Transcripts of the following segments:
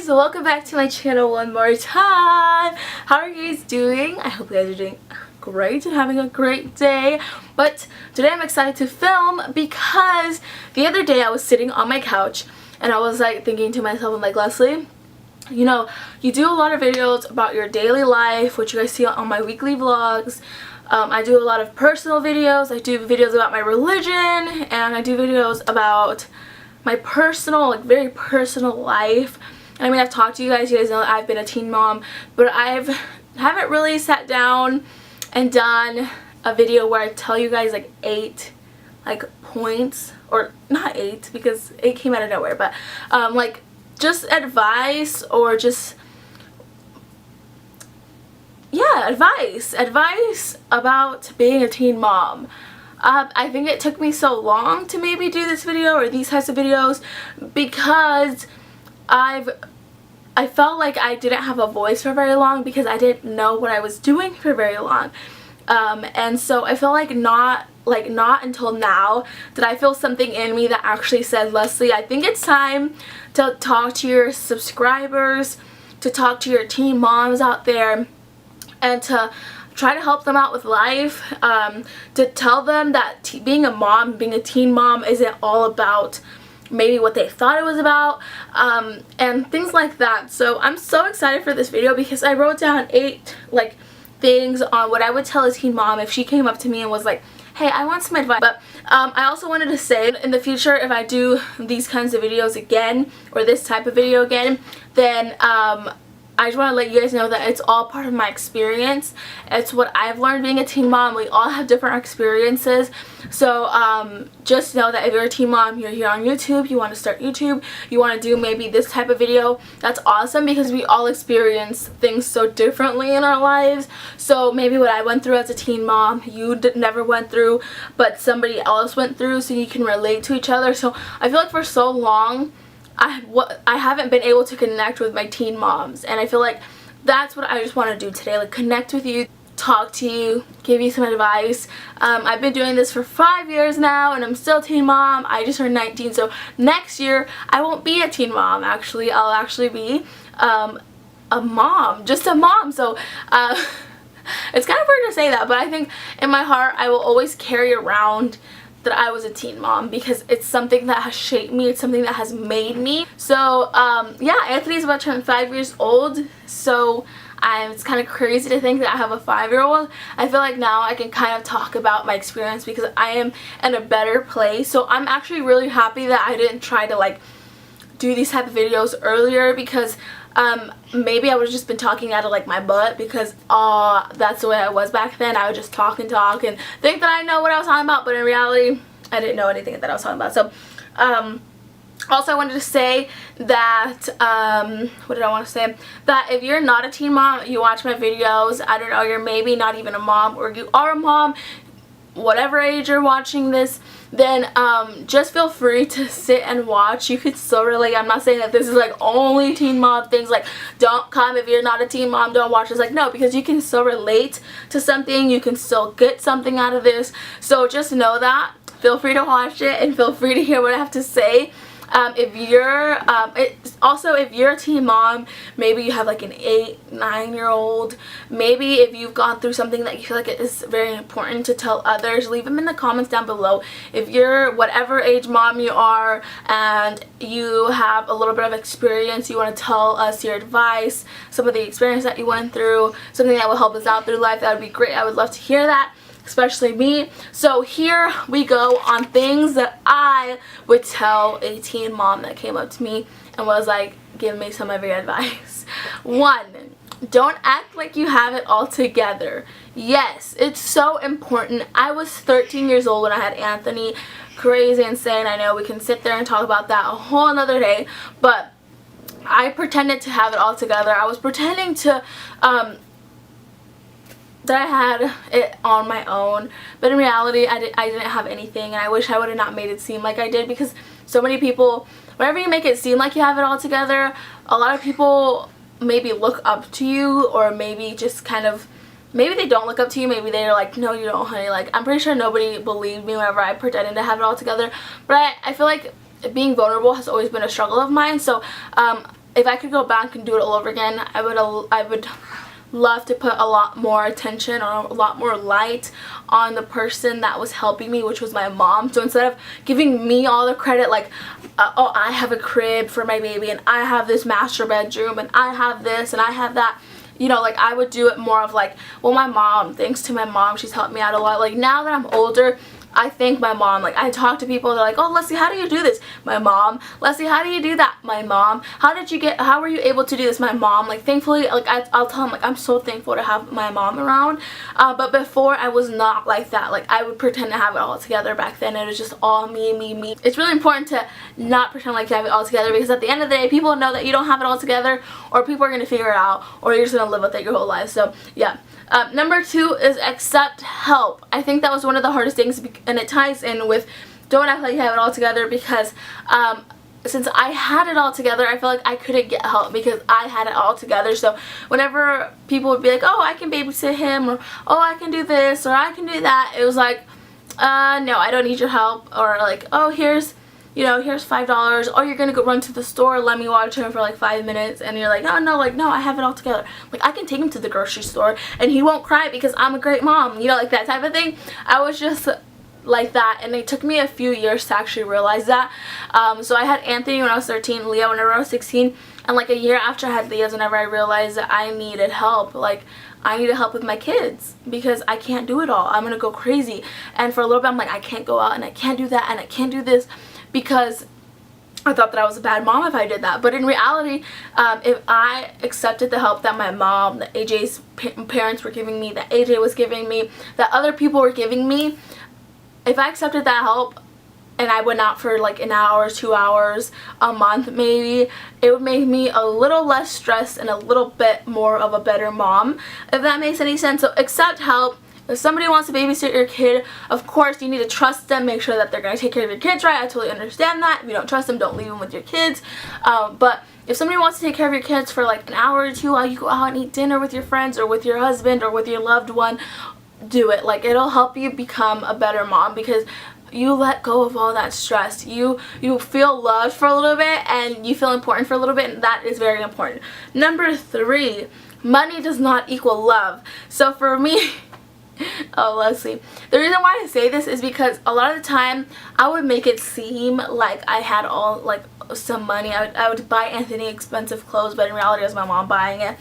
guys, welcome back to my channel one more time. How are you guys doing? I hope you guys are doing great and having a great day. But today I'm excited to film because the other day I was sitting on my couch and I was like thinking to myself, I'm like, Leslie, you know, you do a lot of videos about your daily life, which you guys see on my weekly vlogs. I do a lot of personal videos. I do videos about my religion, and I do videos about my personal, like very personal life. And I mean, I've talked to you guys know that I've been a teen mom, but haven't really sat down and done a video where I tell you guys like 8 points, or not 8 because 8 came out of nowhere, but like just advice, or just advice about being a teen mom. I think it took me so long to maybe do this video or these types of videos because I felt like I didn't have a voice for very long because I didn't know what I was doing for very long. And so I feel like not until now did I feel something in me that actually said, Leslie, I think it's time to talk to your subscribers, to talk to your teen moms out there, and to try to help them out with life, to tell them that being a mom, being a teen mom isn't all about maybe what they thought it was about, and things like that. So I'm so excited for this video because I wrote down 8 things on what I would tell a teen mom if she came up to me and was like, hey, I want some advice. But I also wanted to say, in the future, if I do these kinds of videos again, or this type of video again, then I just want to let you guys know that it's all part of my experience. It's what I've learned being a teen mom. We all have different experiences. So just know that if you're a teen mom, you're here on YouTube, you want to start YouTube, you want to do maybe this type of video, that's awesome because we all experience things so differently in our lives. So maybe what I went through as a teen mom, you never went through, but somebody else went through, so you can relate to each other. So I feel like for so long, I haven't been able to connect with my teen moms, and I feel like that's what I just want to do today, like connect with you, talk to you, give you some advice. I've been doing this for 5 years now and I'm still a teen mom. I just turned 19, so next year I won't be a teen mom. Actually, I'll actually be a mom, just a mom. So it's kind of weird to say that, but I think in my heart I will always carry around that I was a teen mom because it's something that has shaped me, it's something that has made me. So yeah, Anthony's about to turn 5 years old, so it's kind of crazy to think that I have a 5-year-old. I feel like now I can kind of talk about my experience because I am in a better place. So I'm actually really happy that I didn't try to do these type of videos earlier, because maybe I would have just been talking out of my butt, because that's the way I was back then. I would just talk and think that I know what I was talking about, but in reality I didn't know anything that I was talking about. So also I wanted to say that what did I want to say, that if you're not a teen mom, you watch my videos, I don't know, you're maybe not even a mom, or you are a mom, whatever age you're watching this, then just feel free to sit and watch. You could still relate. I'm not saying that this is only teen mom things, don't come if you're not a teen mom, don't watch this. No, because you can still relate to something, you can still get something out of this. So just know that. Feel free to watch it and feel free to hear what I have to say. If you're also, if you're a teen mom, maybe you have an 8-9-year-old, maybe if you've gone through something that you feel like it is very important to tell others, leave them in the comments down below. If you're whatever age mom you are and you have a little bit of experience, you want to tell us your advice, some of the experience that you went through, something that will help us out through life, that would be great. I would love to hear that, especially me. So here we go on things that I would tell a teen mom that came up to me and was give me some of your advice. 1, don't act like you have it all together. Yes, it's so important. I was 13 years old when I had Anthony. Crazy, insane. I know we can sit there and talk about that a whole another day, but I pretended to have it all together. I was pretending to that I had it on my own, but in reality I didn't have anything, and I wish I would have not made it seem like I did, because so many people, whenever you make it seem like you have it all together, a lot of people maybe look up to you, or maybe just maybe they don't look up to you, maybe they're like, no you don't honey. I'm pretty sure nobody believed me whenever I pretended to have it all together, but I feel like being vulnerable has always been a struggle of mine. So if I could go back and do it all over again, I would love to put a lot more attention or a lot more light on the person that was helping me, which was my mom. So instead of giving me all the credit, like, oh, I have a crib for my baby, and I have this master bedroom, and I have this, and I have that, you know, like, I would do it more of like, well, my mom, thanks to my mom, she's helped me out a lot. Like, now that I'm older, I thank my mom. Like, I talk to people, they're like, oh, Leslie, how do you do this? My mom. Leslie, how do you do that? My mom. How were you able to do this? My mom. Like, thankfully, like, I'll tell them, like, I'm so thankful to have my mom around. But before, I was not like that. Like, I would pretend to have it all together back then. It was just all me, me, me. It's really important to not pretend like you have it all together, because at the end of the day, people know that you don't have it all together, or people are going to figure it out, or you're just going to live with it your whole life. So, yeah. Number 2 is accept help. I think that was one of the hardest things, and it ties in with don't act like you have it all together, because since I had it all together, I feel like I couldn't get help because I had it all together. So whenever people would be like, oh, I can babysit him, or oh, I can do this, or I can do that, it was like, no, I don't need your help. Or like, oh, here's $5. Oh, you're gonna go run to the store, let me watch him for like 5 minutes. And you're like, no, I have it all together. Like, I can take him to the grocery store and he won't cry because I'm a great mom, you know, like that type of thing. I was just like that, and it took me a few years to actually realize that. So I had Anthony when I was 13, Leo whenever I was 16, and like a year after I had Leo's, whenever I realized that I needed help. Like, I needed help with my kids because I can't do it all. I'm gonna go crazy. And for a little bit, I'm like, I can't go out, and I can't do that, and I can't do this, because I thought that I was a bad mom if I did that. But in reality, if I accepted the help that my mom, that AJ's parents were giving me, that AJ was giving me, that other people were giving me, if I accepted that help and I went out for like an hour, 2 hours, a month maybe, it would make me a little less stressed and a little bit more of a better mom, if that makes any sense. So accept help. If somebody wants to babysit your kid, of course you need to trust them, make sure that they're going to take care of your kids right. I totally understand that. If you don't trust them, don't leave them with your kids. But if somebody wants to take care of your kids for like an hour or two while you go out and eat dinner with your friends or with your husband or with your loved one, do it. Like, it'll help you become a better mom, because you let go of all that stress. You feel loved for a little bit, and you feel important for a little bit, and that is very important. Number 3, money does not equal love. So for me, oh, Leslie, the reason why I say this is because a lot of the time I would make it seem like I had all like some money. I would buy Anthony expensive clothes, but in reality it was my mom buying it.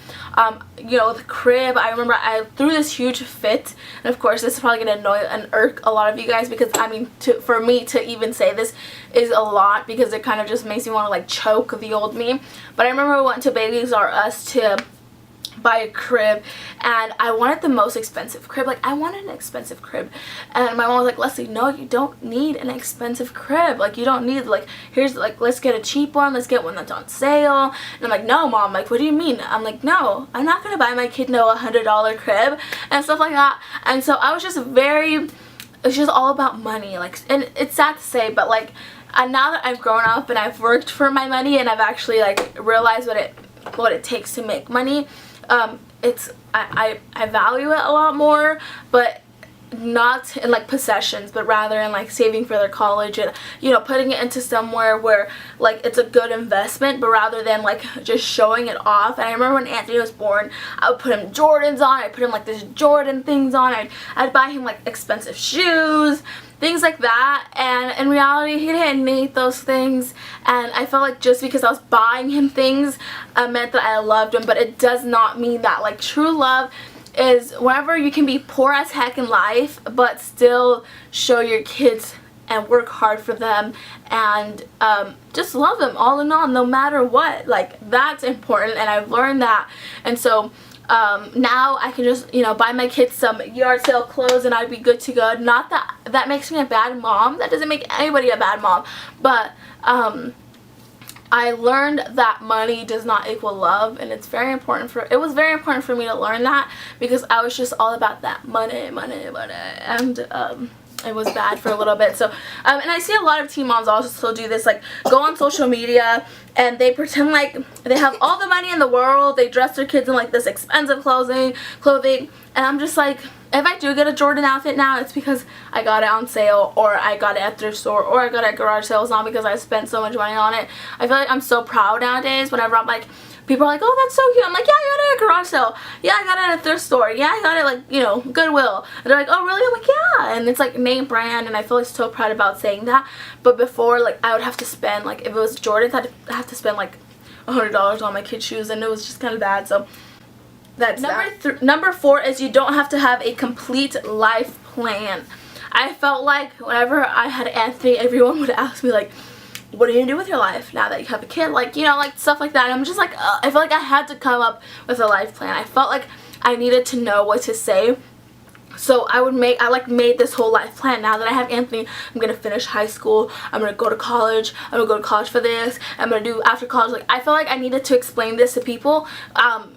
You know, the crib, I remember I threw this huge fit, and of course this is probably gonna annoy and irk a lot of you guys, because I mean, for me to even say this is a lot, because it kind of just makes me want to like choke the old me. But I remember we went to Babies R Us to buy a crib, and I wanted the most expensive crib. Like, I wanted an expensive crib, and my mom was like, Leslie, no, you don't need an expensive crib. Like, you don't need, like, here's, like, let's get a cheap one, let's get one that's on sale. And I'm like, no, Mom, like, what do you mean? I'm like, no, I'm not gonna buy my kid no $100 crib and stuff like that. And so I was just it's just all about money. Like, and it's sad to say, but like, now that I've grown up and I've worked for my money, and I've actually like realized what it takes to make money, I value it a lot more, but not in like possessions, but rather in like saving for their college, and you know, putting it into somewhere where like it's a good investment, but rather than like just showing it off. And I remember when Anthony was born, I would put him Jordans on, I'd put him like this Jordan things on, I'd buy him like expensive shoes, things like that. And in reality, he didn't need those things, and I felt like just because I was buying him things meant that I loved him. But it does not mean that. Like, true love is whenever you can be poor as heck in life, but still show your kids and work hard for them, and just love them all in all, no matter what. Like, that's important, and I've learned that. And so now I can just, you know, buy my kids some yard sale clothes and I'd be good to go. Not that that makes me a bad mom. That doesn't make anybody a bad mom. But I learned that money does not equal love, and it was very important for me to learn that, because I was just all about that money, and it was bad for a little bit. So and I see a lot of teen moms also still do this, like go on social media and they pretend like they have all the money in the world, they dress their kids in like this expensive clothing, and I'm just like, if I do get a Jordan outfit now, it's because I got it on sale, or I got it at thrift store, or I got it at garage sales, not because I spent so much money on it. I feel like I'm so proud nowadays whenever I'm like, people are like, oh, that's so cute. I'm like, yeah, I got it at a garage sale. Yeah, I got it at a thrift store. Yeah, I got it, like, you know, Goodwill. And they're like, oh, really? I'm like, yeah. And it's like name brand, and I feel like so proud about saying that. But before, like, I would have to spend, like, if it was Jordans, I'd have to spend like $100 on my kids' shoes, and it was just kind of bad. So that's number 4 is you don't have to have a complete life plan. I felt like whenever I had Anthony, everyone would ask me, like, what are you gonna do with your life now that you have a kid? Like, you know, like stuff like that. And I'm just like, I feel like I had to come up with a life plan. I felt like I needed to know what to say. So I made this whole life plan. Now that I have Anthony, I'm gonna finish high school, I'm gonna go to college, I'm gonna go to college for this, I'm gonna do after college. Like, I feel like I needed to explain this to people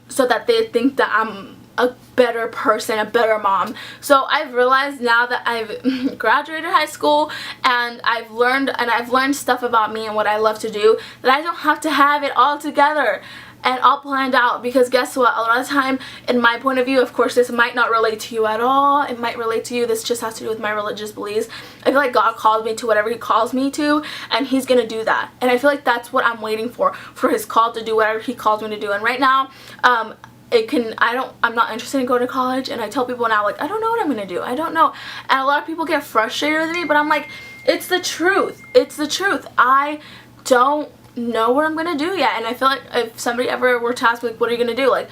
so that they think that I'm a better person, a better mom. So I've realized now that I've graduated high school and I've learned stuff about me and what I love to do, that I don't have to have it all together and all planned out. Because guess what, a lot of the time, in my point of view, of course this might not relate to you at all, it might relate to you, this just has to do with my religious beliefs. I feel like God calls me to whatever he calls me to, and he's gonna do that. And I feel like that's what I'm waiting for his call to do whatever he calls me to do. And right now, I'm not interested in going to college, and I tell people now, like, I don't know what I'm gonna do, I don't know. And a lot of people get frustrated with me, but I'm like, it's the truth, it's the truth. I don't know what I'm gonna do yet. And I feel like if somebody ever were to ask me, like, what are you gonna do, like,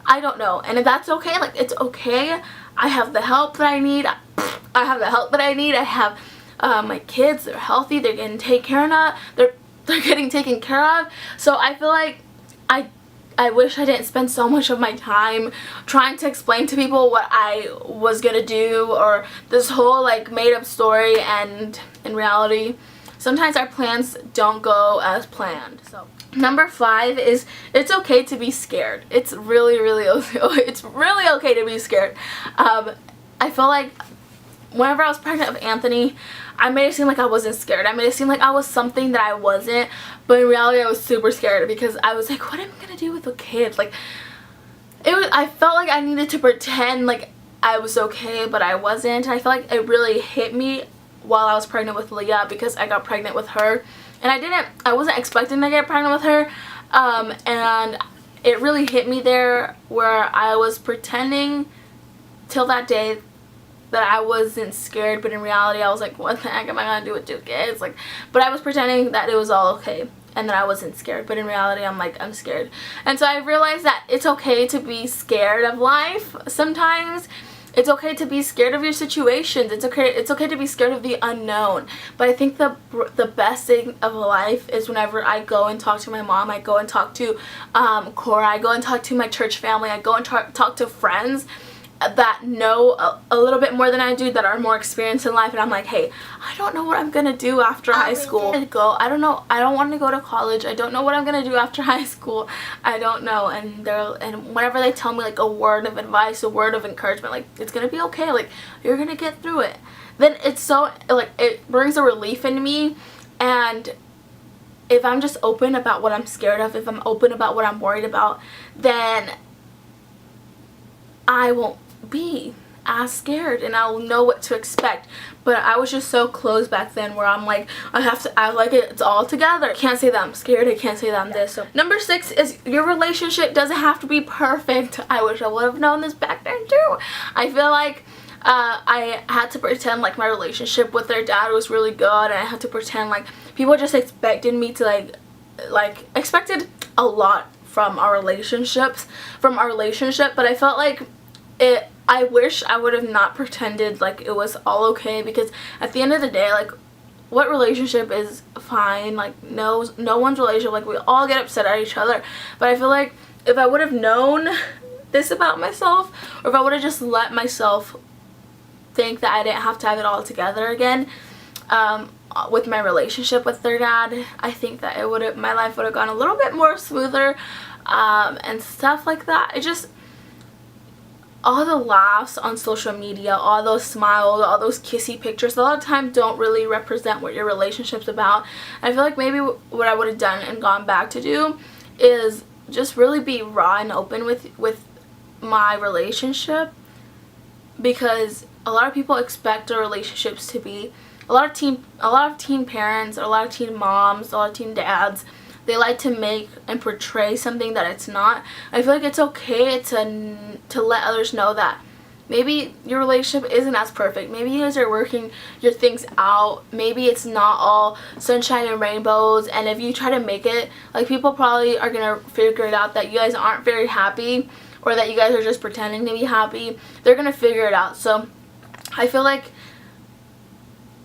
I don't know. And if that's okay, like, it's okay. I have the help that I need. I have my kids, they're healthy, they're getting taken care of, they're getting taken care of. So I feel like I wish I didn't spend so much of my time trying to explain to people what I was gonna do, or this whole like made up story, and in reality sometimes our plans don't go as planned. So number 5 is it's okay to be scared. It's really okay to be scared. I feel like whenever I was pregnant with Anthony, I made it seem like I wasn't scared. I made it seem like I was something that I wasn't, but in reality I was super scared, because I was like, what am I gonna do with a kid? Like, I felt like I needed to pretend like I was okay, but I wasn't. I felt like it really hit me while I was pregnant with Leah, because I got pregnant with her, and I wasn't expecting to get pregnant with her, and it really hit me there, where I was pretending till that day that I wasn't scared, but in reality I was like, what the heck am I gonna do with 2 kids? Like, but I was pretending that it was all okay and that I wasn't scared, but in reality I'm like, I'm scared. And so I realized that it's okay to be scared of life sometimes. It's okay to be scared of your situations. It's okay to be scared of the unknown. But I think the best thing of life is whenever I go and talk to my mom, I go and talk to Cora, I go and talk to my church family, I go and talk to friends that know a little bit more than I do, that are more experienced in life, and I'm like, hey, I don't know what I'm gonna do after high school. I don't know, I don't want to go to college, I don't know what I'm gonna do after high school, I don't know. And whenever they tell me like a word of advice, a word of encouragement, like, it's gonna be okay, like, you're gonna get through it, then it's so, like, it brings a relief in me. And if I'm just open about what I'm scared of, if I'm open about what I'm worried about, then I won't be as scared, and I'll know what to expect. But I was just so closed back then, where I'm like, I have to act like it's all together. I can't say that I'm scared, I can't say that I'm this. So number 6 is your relationship doesn't have to be perfect. I wish I would have known this back then too. I feel like I had to pretend like my relationship with their dad was really good, and I had to pretend like people just expected me to like expected a lot from our relationship. But I felt like I wish I would have not pretended like it was all okay, because at the end of the day, like, what relationship is fine? Like, no one's relationship, like, we all get upset at each other. But I feel like if I would have known this about myself, or if I would have just let myself think that I didn't have to have it all together again with my relationship with their dad, I think that my life would have gone a little bit more smoother, and stuff like that. It just, all the laughs on social media, all those smiles, all those kissy pictures, a lot of times don't really represent what your relationship's about. I feel like maybe what I would have done and gone back to do is just really be raw and open with my relationship, because a lot of people expect their relationships to be, a lot of teen parents, a lot of teen moms, a lot of teen dads, they like to make and portray something that it's not. I feel like it's okay to let others know that maybe your relationship isn't as perfect. Maybe you guys are working your things out. Maybe it's not all sunshine and rainbows, and if you try to make it, like, people probably are gonna figure it out that you guys aren't very happy, or that you guys are just pretending to be happy. They're gonna figure it out. So I feel like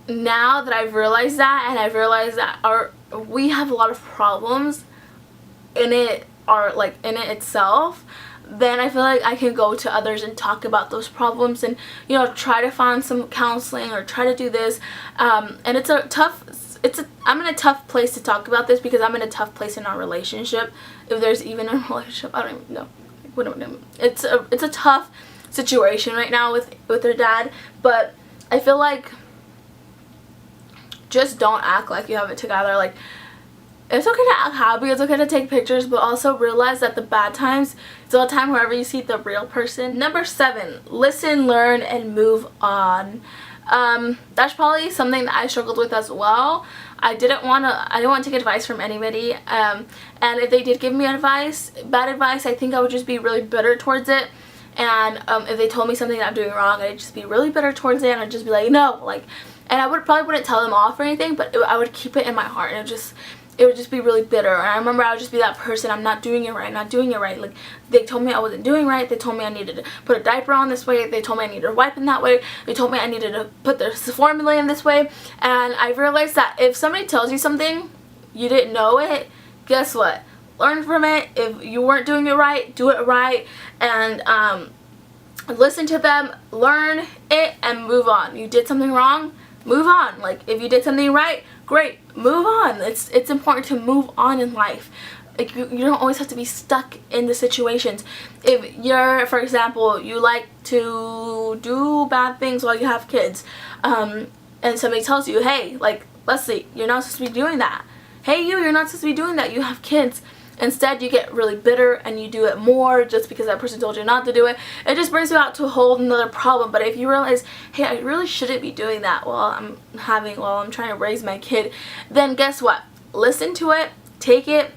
now that I've realized that, and I've realized that we have a lot of problems in it, in it itself, then I feel like I can go to others and talk about those problems, and, you know, try to find some counseling or try to do this. And I'm in a tough place to talk about this, because I'm in a tough place in our relationship. If there's even a relationship, I don't even know. It's a tough situation right now with her dad, but I feel like just don't act like you have it together. Like, it's okay to act happy, it's okay to take pictures, but also realize that the bad times, it's all the time wherever you see the real person. Number 7, listen, learn, and move on. That's probably something that I struggled with as well. I didn't want to take advice from anybody, and if they did give me advice, bad advice, I think I would just be really bitter towards it. And if they told me something that I'm doing wrong, I'd just be really bitter towards it, and I'd just be like, no, like, and I probably wouldn't tell them off or anything, but I would keep it in my heart, and it would just be really bitter. And I remember I would just be that person, I'm not doing it right, not doing it right. Like, they told me I wasn't doing right, they told me I needed to put a diaper on this way, they told me I needed to wipe in that way, they told me I needed to put the formula in this way. And I realized that if somebody tells you something, you didn't know it, guess what? Learn from it. If you weren't doing it right, do it right, and listen to them, learn it, and move on. You did something wrong, move on. Like, if you did something right, great, move on. It's important to move on in life. Like, you don't always have to be stuck in the situations. If you're, for example, you like to do bad things while you have kids, and somebody tells you, hey, like, Leslie, you're not supposed to be doing that. Hey, you're not supposed to be doing that. You have kids. Instead, you get really bitter and you do it more just because that person told you not to do it. It just brings you out to a whole another problem. But if you realize, hey, I really shouldn't be doing that while I'm trying to raise my kid, then guess what? Listen to it, take it,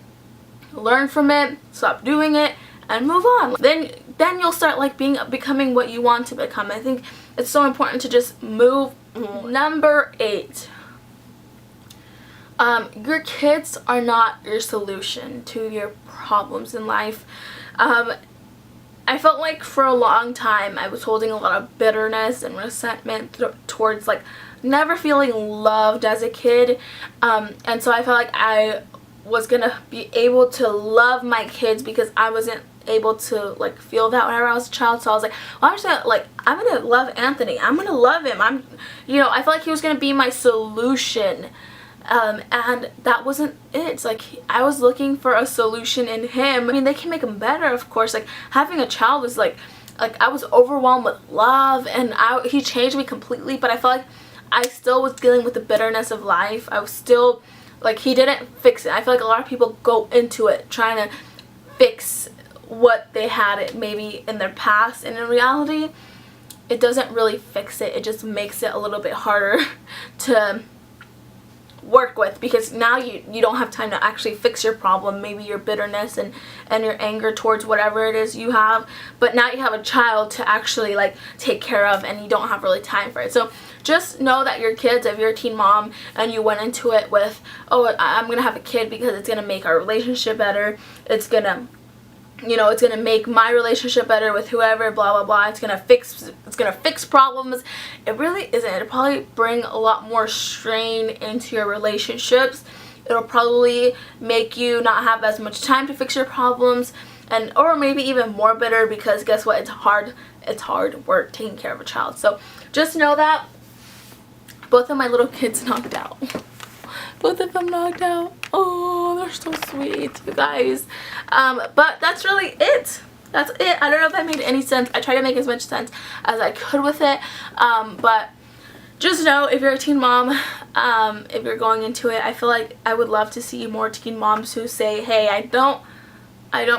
learn from it, stop doing it, and move on. Then you'll start, like, becoming what you want to become. I think it's so important to just move. Number 8. Your kids are not your solution to your problems in life. I felt like for a long time I was holding a lot of bitterness and resentment towards, like, never feeling loved as a kid, and so I felt like I was gonna be able to love my kids because I wasn't able to, like, feel that whenever I was a child. So I was like, well, I'm gonna love Anthony, I'm gonna love him, I felt like he was gonna be my solution. And that wasn't it. It's like, I was looking for a solution in him. I mean, they can make him better, of course. Like, having a child was like I was overwhelmed with love, and he changed me completely, but I felt like I still was dealing with the bitterness of life. I was still, like, he didn't fix it. I feel like a lot of people go into it trying to fix what they had maybe in their past, and in reality, it doesn't really fix it. It just makes it a little bit harder to work with, because now you don't have time to actually fix your problem, maybe your bitterness and your anger towards whatever it is you have, but now you have a child to actually, like, take care of, and you don't have really time for it. So just know that your kids, if you're a teen mom and you went into it with, oh, I'm gonna have a kid because it's gonna make our relationship better, it's gonna make my relationship better with whoever, blah blah blah, it's gonna fix problems. It really isn't. It'll probably bring a lot more strain into your relationships. It'll probably make you not have as much time to fix your problems, or maybe even more bitter, because guess what? It's hard work taking care of a child. So just know that. Both of my little kids knocked out. Both of them knocked out. Oh, they're so sweet, you guys. But that's really it. That's it. I don't know if that made any sense. I tried to make as much sense as I could with it. But just know, if you're a teen mom, if you're going into it, I feel like I would love to see more teen moms who say, hey, I don't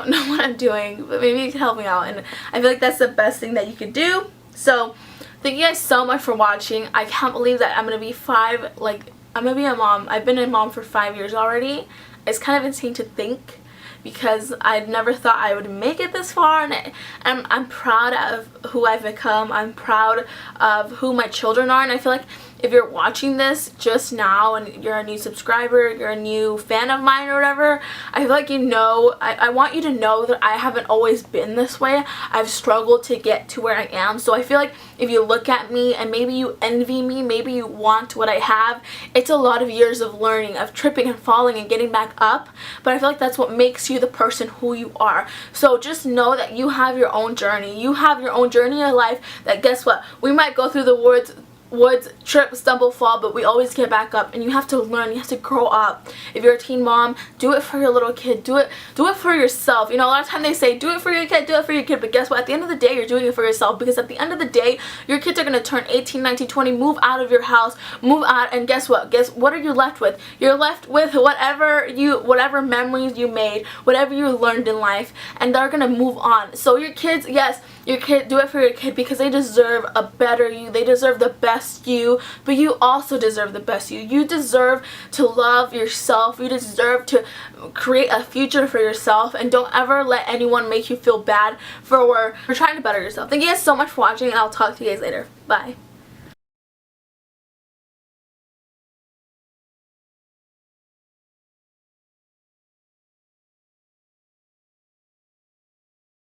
know what I'm doing, but maybe you can help me out. And I feel like that's the best thing that you could do. So thank you guys so much for watching. I can't believe that I'm gonna be I'm gonna be a mom. I've been a mom for 5 years already. It's kind of insane to think, because I never thought I would make it this far, and I'm proud of who I've become. I'm proud of who my children are, and I feel like if you're watching this just now and you're a new subscriber, you're a new fan of mine or whatever, I feel like I want you to know that I haven't always been this way. I've struggled to get to where I am. So I feel like if you look at me and maybe you envy me, maybe you want what I have, it's a lot of years of learning, of tripping and falling and getting back up. But I feel like that's what makes you the person who you are. So just know that you have your own journey. You have your own journey in life that, guess what, we might go through the woods, trip, stumble, fall, but we always get back up, and you have to learn, you have to grow up. If you're a teen mom, do it for your little kid, do it for yourself. You know, a lot of time they say do it for your kid, but guess what, at the end of the day, you're doing it for yourself, because at the end of the day, your kids are going to turn 18, 19, 20, move out of your house, move out, and guess what are you left with? You're left with whatever memories you made, whatever you learned in life, and they're going to move on. So your kids, yes, your kid, do it for your kid, because they deserve a better you, they deserve the best you, but you also deserve the best you. You deserve to love yourself, you deserve to create a future for yourself, and don't ever let anyone make you feel bad for trying to better yourself. Thank you guys so much for watching, and I'll talk to you guys later. Bye.